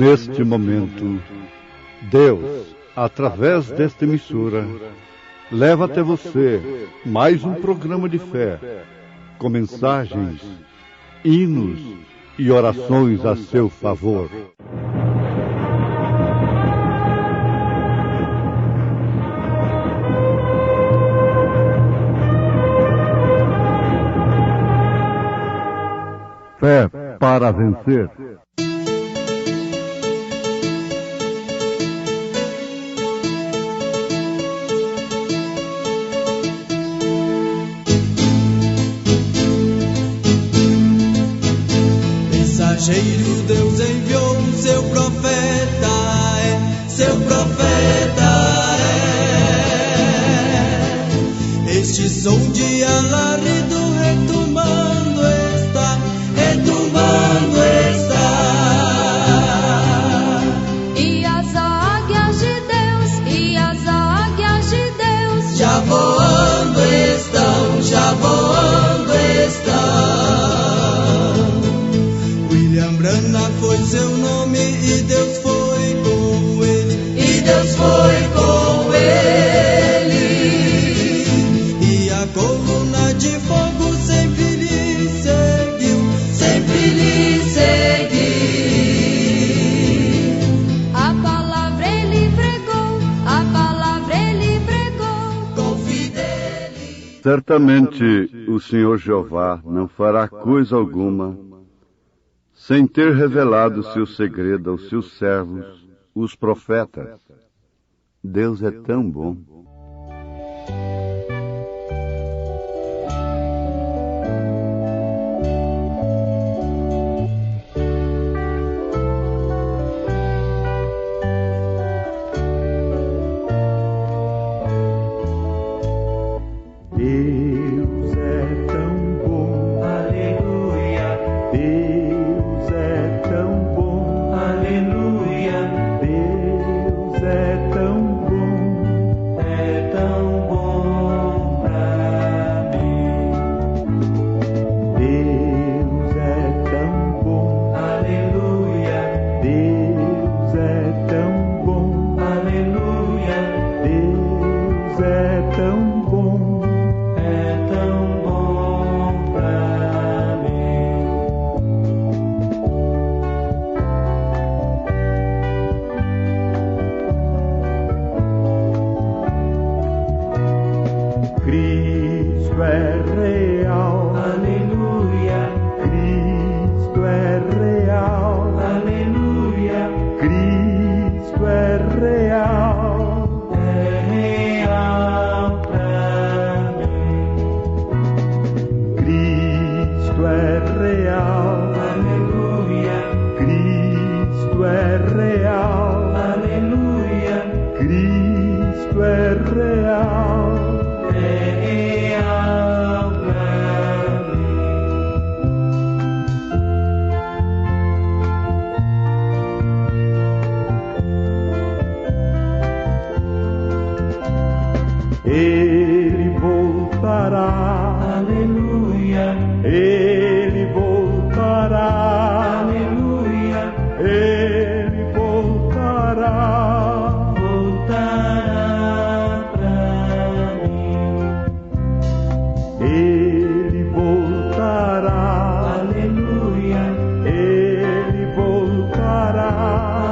neste momento, Deus, através desta emissora, leva até você mais um programa de fé, com mensagens, hinos e orações a seu favor. Fé para vencer. Mensageiro, Deus enviou o seu profeta, seu profeta Este som de alarido retumbando está, retumbando está. E as águias de Deus, e as águias de Deus já voando estão, já voando estão. William Branham foi seu nome e Deus foi com ele, e Deus foi com ele. E a coluna de fogo sempre lhe seguiu, sempre lhe seguiu. A palavra ele pregou, a palavra ele pregou com fidelidade. Certamente o Senhor Jeová não fará coisa alguma sem ter revelado seu segredo aos seus servos, os profetas. Deus é tão bom. Deus é tão bom, aleluia. Deus é tão bom, aleluia. Deus é tão bom pra mim. Deus é tão bom, aleluia. Deus é tão bom, aleluia. Deus é tão bom. É tão bom pra mim. Cristo é real, aleluia. Cristo é real, aleluia. Cristo é real, pra mim. Cristo é real, aleluia. Cristo é real, aleluia. Cristo é real, pra mim. Ele voltará, aleluia. Ele voltará, aleluia. Ele voltará, voltará pra mim. Ele voltará, aleluia. Ele voltará,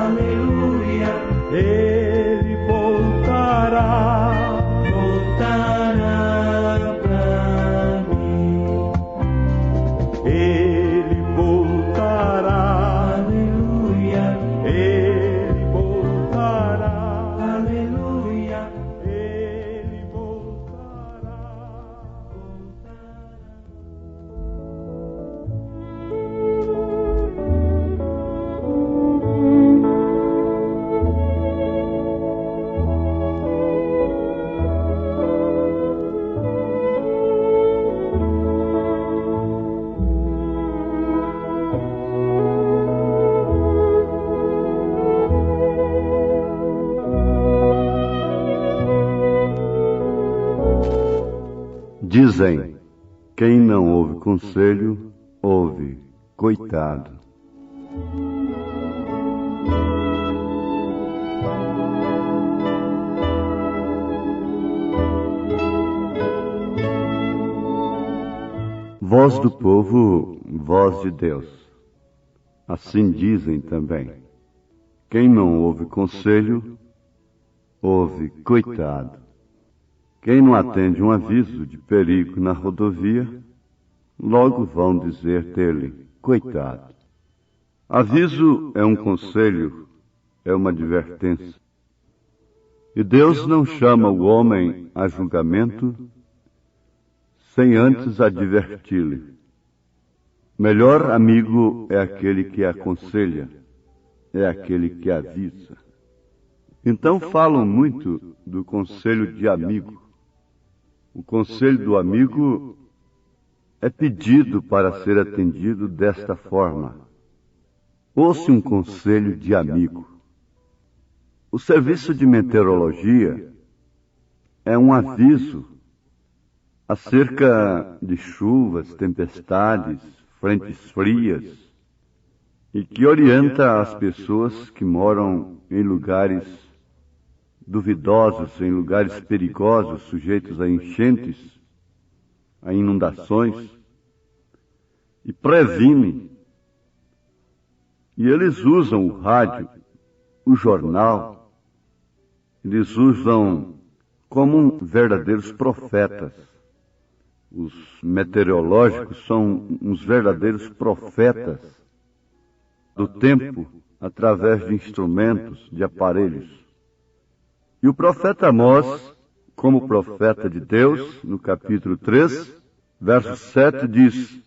aleluia. Ele voltará, voltará pra mim. Ele voltará, aleluia. Ele voltará, aleluia. Ele voltará, Dizem, quem não ouve conselho, ouve, coitado. Voz do povo, voz de Deus. Assim dizem também. Quem não ouve conselho, ouve coitado. Quem não atende um aviso de perigo na rodovia, logo vão dizer dele, coitado. Aviso é um conselho, é uma advertência. E Deus não chama o homem a julgamento sem antes adverti-lhe. Melhor amigo é aquele que aconselha, é aquele que avisa. Então falam muito do conselho de amigo. O conselho do amigo é pedido para ser atendido desta forma. Ouça um conselho de amigo. O serviço de meteorologia é um aviso acerca de chuvas, tempestades, frentes frias, e que orienta as pessoas que moram em lugares duvidosos, em lugares perigosos, sujeitos a enchentes, a inundações, e previne. E eles usam o rádio, o jornal, eles usam como verdadeiros profetas. Os meteorológicos são uns verdadeiros profetas do tempo, através de instrumentos, de aparelhos. E o profeta Amós, como profeta de Deus, no capítulo 3, verso 7, diz: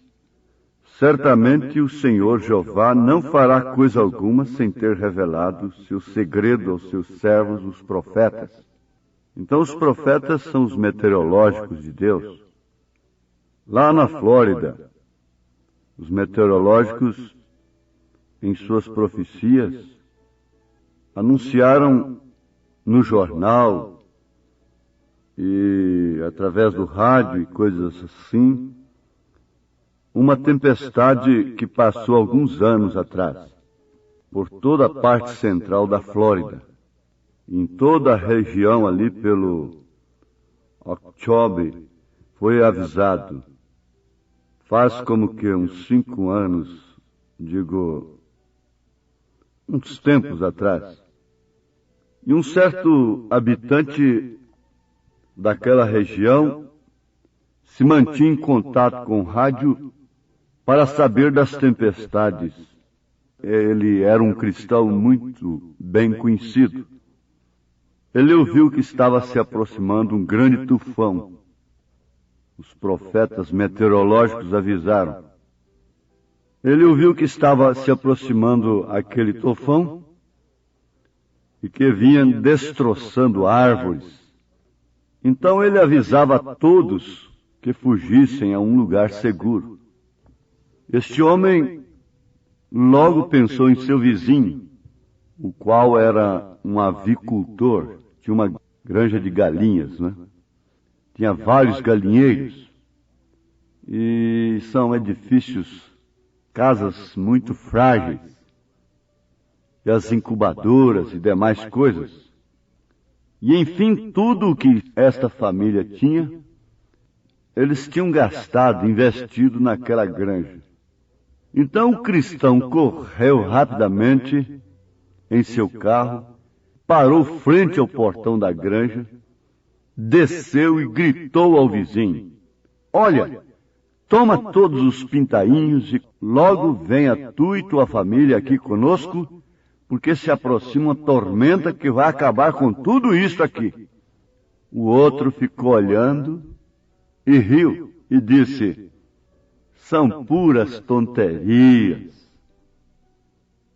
certamente o Senhor Jeová não fará coisa alguma sem ter revelado seu segredo aos seus servos, os profetas. Então os profetas são os meteorológicos de Deus. Lá na Flórida, os meteorológicos, em suas profecias, anunciaram no jornal e através do rádio e coisas assim, uma tempestade que passou alguns anos atrás, por toda a parte central da Flórida, em toda a região ali pelo Okeechobee, foi avisado. Faz como que uns 5 anos, uns tempos atrás. E um certo habitante daquela região se mantinha em contato com o rádio para saber das tempestades. Ele era um cristão muito bem conhecido. Ele ouviu que estava se aproximando um grande tufão. Os profetas meteorológicos avisaram. Ele ouviu que estava se aproximando aquele tufão e que vinha destroçando árvores. Então ele avisava a todos que fugissem a um lugar seguro. Este homem logo pensou em seu vizinho, o qual era um avicultor, tinha uma granja de galinhas, né? Tinha vários galinheiros, e são edifícios, casas muito frágeis, e as incubadoras e demais coisas. E enfim, tudo o que esta família tinha, eles tinham gastado, investido naquela granja. Então o cristão correu rapidamente em seu carro, parou frente ao portão da granja, desceu e gritou ao vizinho: olha, toma todos os pintainhos e logo venha tu e tua família aqui conosco, porque se aproxima uma tormenta que vai acabar com tudo isso aqui. O outro ficou olhando e riu e disse: são puras tonterias.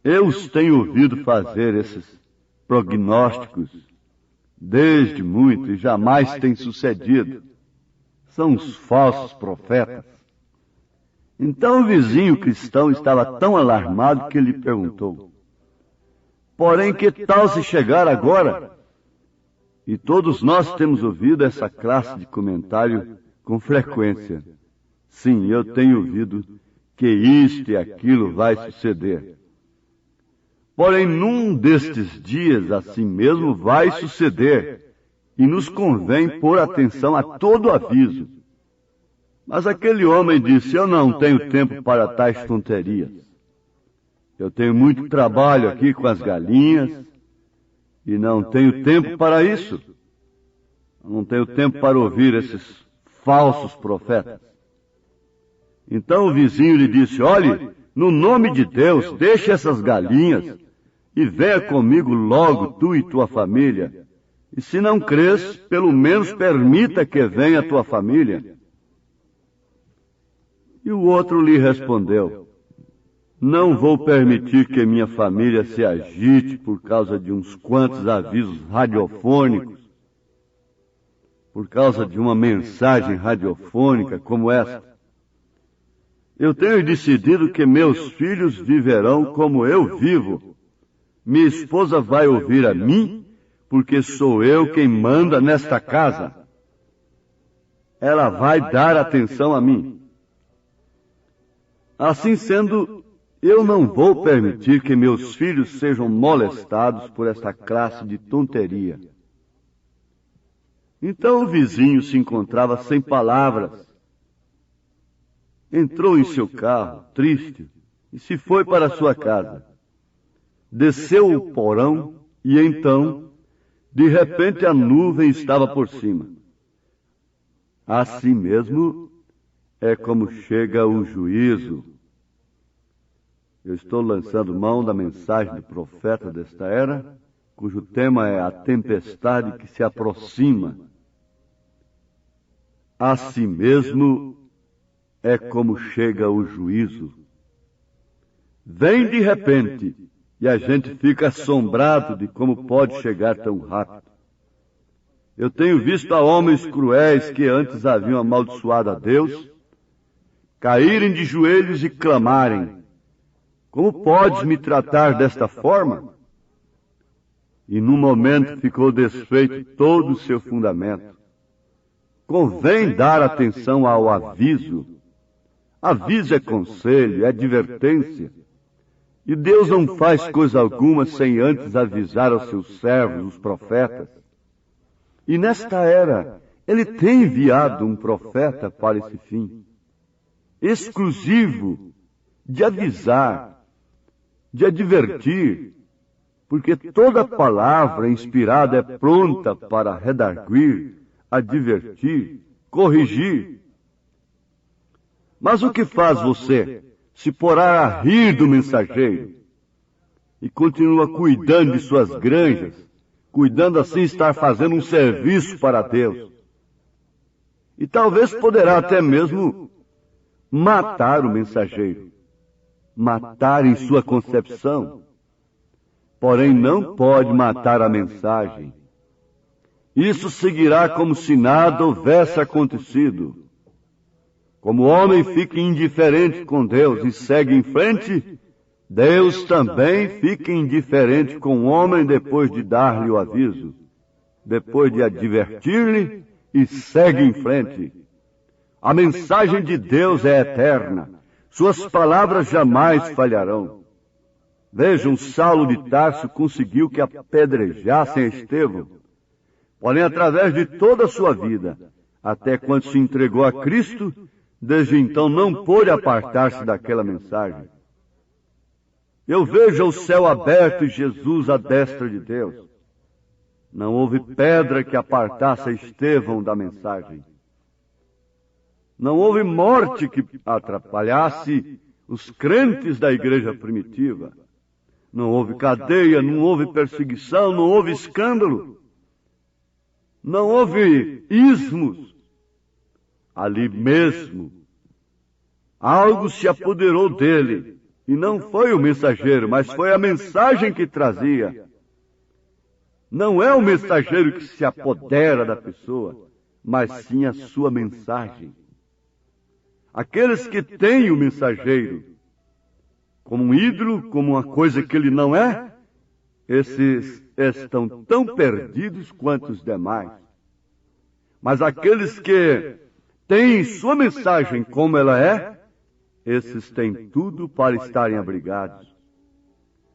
Eu os tenho ouvido fazer esses prognósticos desde muito e jamais tem sucedido. São os falsos profetas. Então o vizinho cristão estava tão alarmado que ele perguntou: porém, que tal se chegar agora? E todos nós temos ouvido essa classe de comentário com frequência. Sim, eu tenho ouvido que isto e aquilo vai suceder. Porém, num destes dias, assim mesmo, vai suceder, e nos convém pôr atenção a todo aviso. Mas aquele homem disse: eu não tenho tempo para tais tonterias. Eu tenho muito trabalho aqui com as galinhas e não tenho tempo para isso. Não tenho tempo para ouvir esses falsos profetas. Então o vizinho lhe disse: olhe, no nome de Deus, deixe essas galinhas e venha comigo logo, tu e tua família. E se não crês, pelo menos permita que venha a tua família. E o outro lhe respondeu: não vou permitir que minha família se agite por causa de uns quantos avisos radiofônicos, por causa de uma mensagem radiofônica como esta. Eu tenho decidido que meus filhos viverão como eu vivo. Minha esposa vai ouvir a mim, porque sou eu quem manda nesta casa. Ela vai dar atenção a mim. Assim sendo, eu não vou permitir que meus filhos sejam molestados por esta classe de tonteria. Então o vizinho se encontrava sem palavras. Entrou em seu carro, triste, e se foi para sua casa. Desceu o porão e então, de repente, a nuvem estava por cima. Assim mesmo é como chega o juízo. Eu estou lançando mão da mensagem do profeta desta era, cujo tema é a tempestade que se aproxima. Assim mesmo é como chega o juízo. Vem de repente, e a gente fica assombrado de como pode chegar tão rápido. Eu tenho visto a homens cruéis que antes haviam amaldiçoado a Deus, caírem de joelhos e clamarem: como podes me tratar desta forma? E num momento ficou desfeito todo o seu fundamento. Convém dar atenção ao aviso. Aviso é conselho, é advertência. E Deus não faz coisa alguma sem antes avisar aos seus servos, os profetas. E nesta era, Ele tem enviado um profeta para esse fim, exclusivo de avisar, de advertir, porque toda palavra inspirada é pronta para redarguir, advertir, corrigir. Mas o que faz você se porá a rir do mensageiro e continua cuidando de suas granjas, cuidando assim estar fazendo um serviço para Deus? E talvez poderá até mesmo matar o mensageiro, matar em sua concepção, porém não pode matar a mensagem. Isso seguirá como se nada houvesse acontecido. Como o homem fica indiferente com Deus e segue em frente, Deus também fica indiferente com o homem depois de dar-lhe o aviso, depois de advertir-lhe, e segue em frente. A mensagem de Deus é eterna, suas palavras jamais falharão. Vejam, Saulo de Tarso conseguiu que apedrejassem a Estevão, porém através de toda a sua vida, até quando se entregou a Cristo, desde então não pôde apartar-se daquela mensagem. Eu vejo o céu aberto e Jesus à destra de Deus. Não houve pedra que apartasse Estevão da mensagem. Não houve morte que atrapalhasse os crentes da igreja primitiva. Não houve cadeia, não houve perseguição, não houve escândalo. Não houve ismos. Ali mesmo, algo se apoderou dele, e não foi o mensageiro, mas foi a mensagem que trazia. Não é o mensageiro que se apodera da pessoa, mas sim a sua mensagem. Aqueles que têm o mensageiro como um ídolo, como uma coisa que ele não é, esses estão tão perdidos quanto os demais. Mas aqueles que têm sua mensagem como ela é, esses têm tudo para estarem abrigados.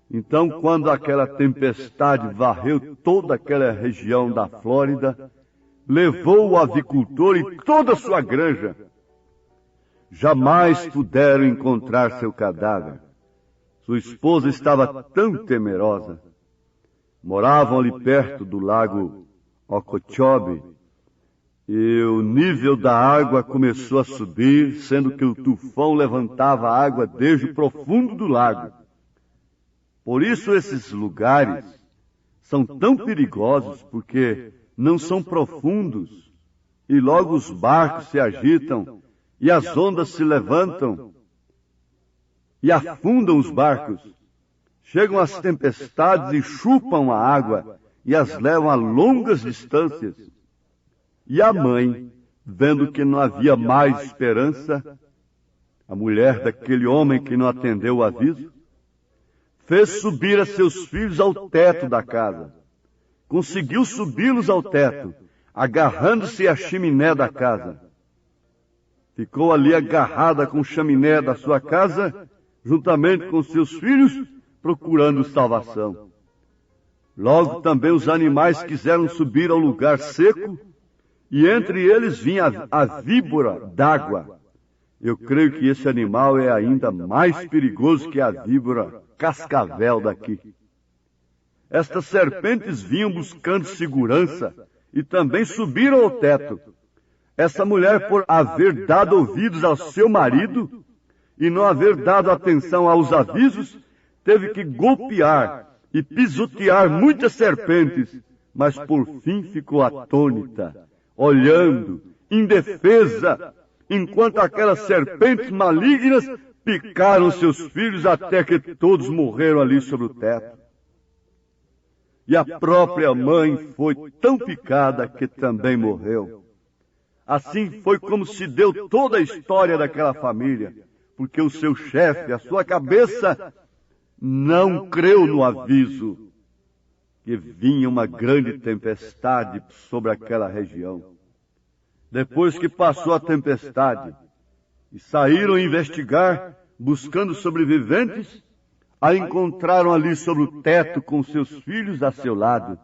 Então, quando aquela tempestade varreu toda aquela região da Flórida, levou o avicultor e toda a sua granja, jamais puderam encontrar seu cadáver. Sua esposa estava tão temerosa. Moravam ali perto do lago Okeechobee, e o nível da água começou a subir, sendo que o tufão levantava a água desde o profundo do lago. Por isso esses lugares são tão perigosos, porque não são profundos, e logo os barcos se agitam, e as ondas se levantam, e afundam os barcos. Chegam as tempestades e chupam a água, e as levam a longas distâncias. E a mãe, vendo que não havia mais esperança, a mulher daquele homem que não atendeu o aviso, fez subir a seus filhos ao teto da casa. Conseguiu subi-los ao teto, agarrando-se à chaminé da casa. Ficou ali agarrada com a chaminé da sua casa, juntamente com seus filhos, procurando salvação. Logo também os animais quiseram subir ao lugar seco, e entre eles vinha a víbora d'água. Eu creio que esse animal é ainda mais perigoso que a víbora cascavel daqui. Estas serpentes vinham buscando segurança e também subiram ao teto. Essa mulher, por haver dado ouvidos ao seu marido e não haver dado atenção aos avisos, teve que golpear e pisotear muitas serpentes, mas por fim ficou atônita, olhando, indefesa, enquanto aquelas serpentes malignas picaram seus filhos até que todos morreram ali sobre o teto. E a própria mãe foi tão picada que também morreu. Assim foi como se deu toda a história daquela família, porque o seu chefe, a sua cabeça, não creu no aviso que vinha uma grande tempestade sobre aquela região. Depois que passou a tempestade e saíram investigar, buscando sobreviventes, a encontraram ali sobre o teto com seus filhos a seu lado.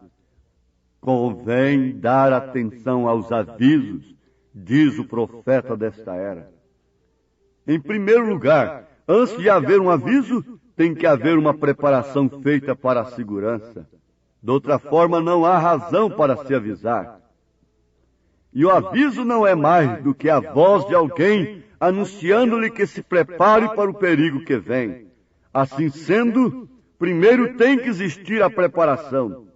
Convém dar atenção aos avisos, diz o profeta desta era. Em primeiro lugar, antes de haver um aviso, tem que haver uma preparação feita para a segurança. De outra forma, não há razão para se avisar. E o aviso não é mais do que a voz de alguém anunciando-lhe que se prepare para o perigo que vem. Assim sendo, primeiro tem que existir a preparação.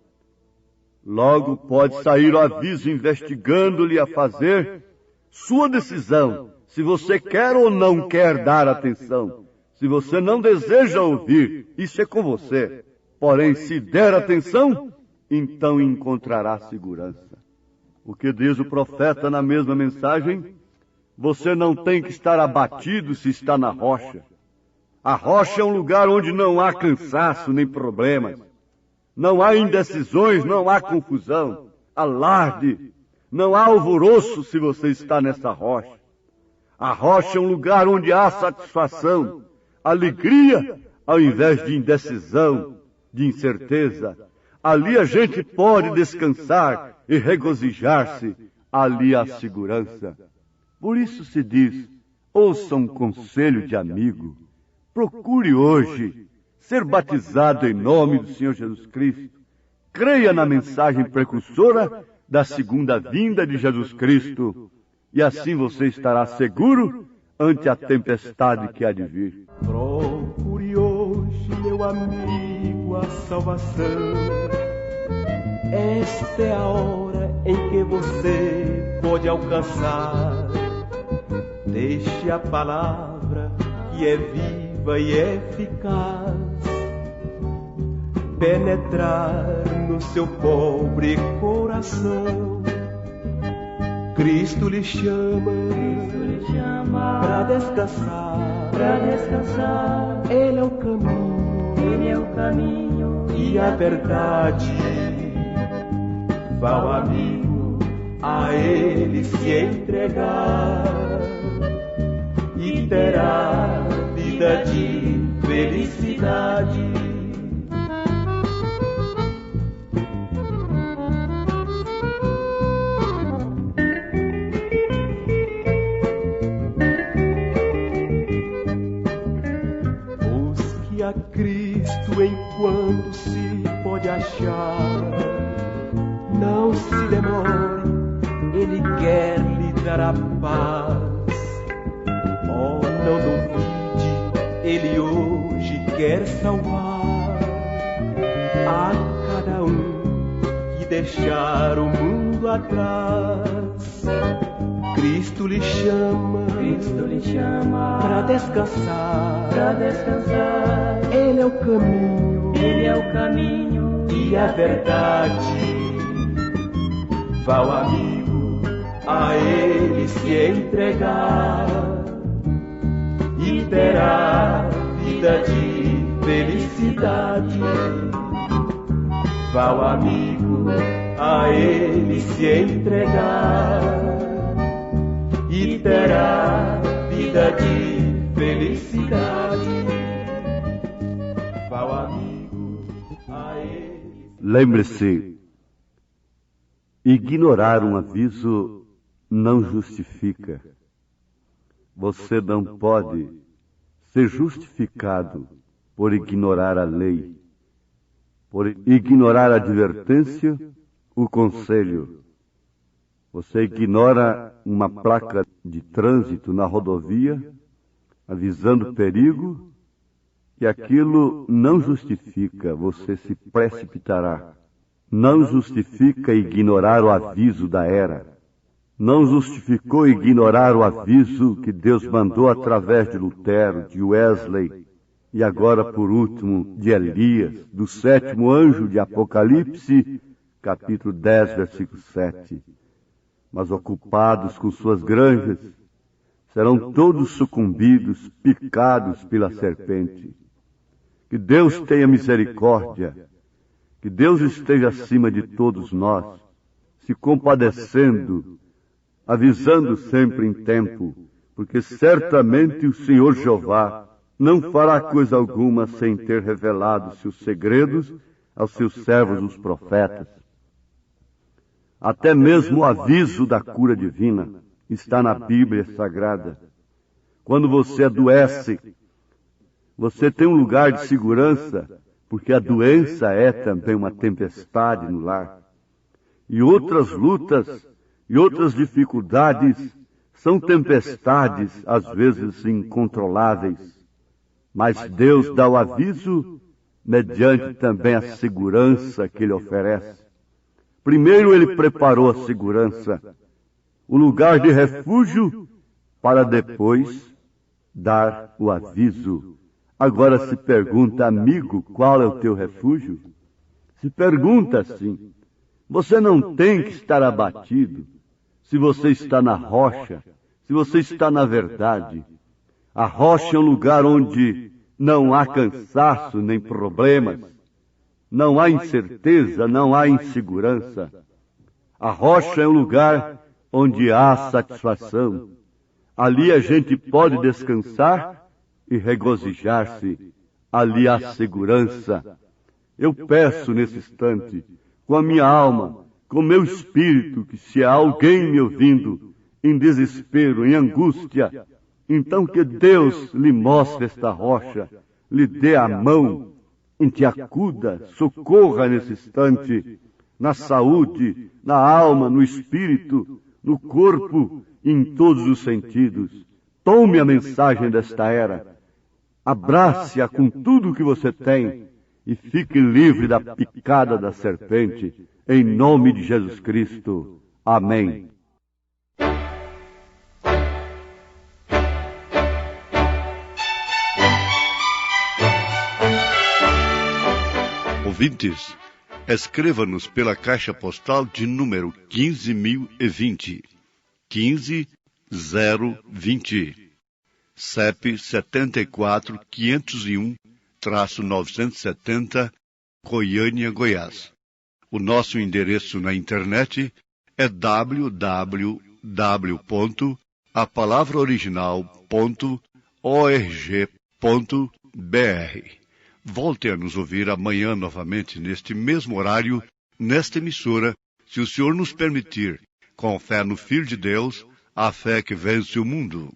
Logo pode sair o aviso investigando-lhe a fazer sua decisão, se você quer ou não quer dar atenção. Se você não deseja ouvir, isso é com você. Porém, se der atenção, então encontrará segurança. O que diz o profeta na mesma mensagem? Você não tem que estar abatido se está na rocha. A rocha é um lugar onde não há cansaço nem problemas. Não há indecisões, não há confusão, alarde. Não há alvoroço se você está nessa rocha. A rocha é um lugar onde há satisfação, alegria, ao invés de indecisão, de incerteza. Ali a gente pode descansar e regozijar-se. Ali há segurança. Por isso se diz, ouça um conselho de amigo. Procure hoje ser batizado em nome do Senhor Jesus Cristo. Creia na mensagem precursora da segunda vinda de Jesus Cristo. E assim você estará seguro ante a tempestade que há de vir. Procure hoje, meu amigo, a salvação. Esta é a hora em que você pode alcançar. Deixe a palavra que é viva e eficaz penetrar no seu pobre coração. Cristo lhe chama para descansar, Ele é o caminho, e a verdade. Vá, o amigo, a Ele se entregar e terá vida de felicidade. se pode achar. Não se demore, Ele quer lhe dar a paz. Oh, não duvide, Ele hoje quer salvar a cada um que deixar o mundo atrás. Cristo lhe chama para descansar, Ele é o caminho, e a verdade. Vá o amigo a Ele se entregar e terá vida de felicidade. Vá o amigo a Ele se entregar e terá vida de felicidade. Vá o amigo a Ele. Lembre-se, ignorar um aviso não justifica. Você não pode ser justificado por ignorar a lei, por ignorar a advertência, o conselho. Você ignora uma placa de trânsito na rodovia, avisando perigo, e aquilo não justifica, você se precipitará. Não justifica ignorar o aviso da era. Não justificou ignorar o aviso que Deus mandou através de Lutero, de Wesley, e agora, por último, de Elias, do 7º anjo de Apocalipse, capítulo 10, versículo 7. Mas ocupados com suas granjas, serão todos sucumbidos, picados pela serpente. Que Deus tenha misericórdia, que Deus esteja acima de todos nós, se compadecendo, avisando sempre em tempo, porque certamente o Senhor Jeová não fará coisa alguma sem ter revelado seus segredos aos seus servos os profetas. Até mesmo o aviso da cura divina está na Bíblia Sagrada. Quando você adoece, você tem um lugar de segurança, porque a doença é também uma tempestade no lar. E outras lutas e outras dificuldades são tempestades, às vezes incontroláveis. Mas Deus dá o aviso mediante também a segurança que Ele oferece. Primeiro Ele preparou a segurança, o lugar de refúgio, para depois dar o aviso. Agora se pergunta, amigo, qual é o teu refúgio? Se pergunta assim. Você não tem que estar abatido se você está na rocha, se você está na verdade. A rocha é um lugar onde não há cansaço nem problemas, não há incerteza, não há insegurança. A rocha é um lugar onde há satisfação. Ali a gente pode descansar e regozijar-se. Ali há segurança. Eu peço nesse instante, com a minha alma, com o meu espírito, que se há alguém me ouvindo em desespero, em angústia, então que Deus lhe mostre esta rocha, lhe dê a mão, e te acuda, socorra nesse instante, na saúde, na alma, no espírito, no corpo, em todos os sentidos. Tome a mensagem desta era, abrace-a com tudo o que você tem e fique livre da picada da serpente, em nome de Jesus Cristo. Amém. Ouvintes, escreva-nos pela caixa postal de número 15.020, 15020, CEP 74.501-970, Goiânia, Goiás. O nosso endereço na internet é www.apalavraoriginal.org.br. Volte a nos ouvir amanhã novamente, neste mesmo horário, nesta emissora, se o Senhor nos permitir, com fé no Filho de Deus, a fé que vence o mundo.